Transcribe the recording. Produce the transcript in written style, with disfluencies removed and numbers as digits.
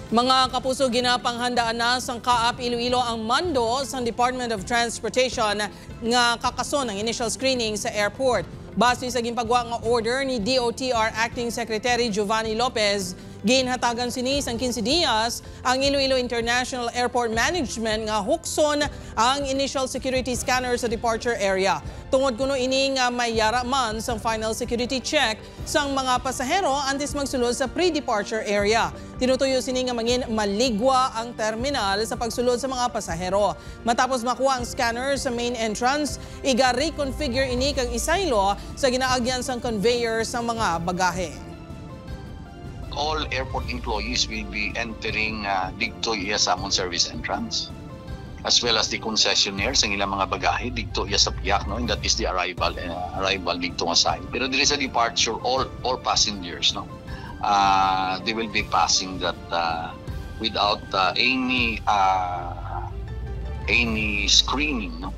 Mga kapuso, ginapanghandaan na sang Kaap Iloilo ang mando sa Department of Transportation nga kakason ng initial screening sa airport. Base sa ginpagwa nga order ni DOTR Acting Secretary Giovanni Lopez, ginhatagan sini sang 15 dias ang Iloilo International Airport Management nga hukson ang initial security scanner sa departure area. Tungod kuno ini nga may yara man sa final security check sang mga pasahero antes magsulod sa pre-departure area. Tinutuyo sini nga mangin maligwa ang terminal sa pagsulod sa mga pasahero. Matapos makuha ang scanner sa main entrance, iga-reconfigure ini kang isaylo sa ginaagyan sang conveyor sa mga bagahe. All airport employees will be entering dito iya sa among service entrance, as well as the concessionaires ang ilang mga bagahe dito iya sa piyak, no, and that is the arrival dito nga side. Pero there is a departure, all passengers, no, they will be passing that without any screening, no.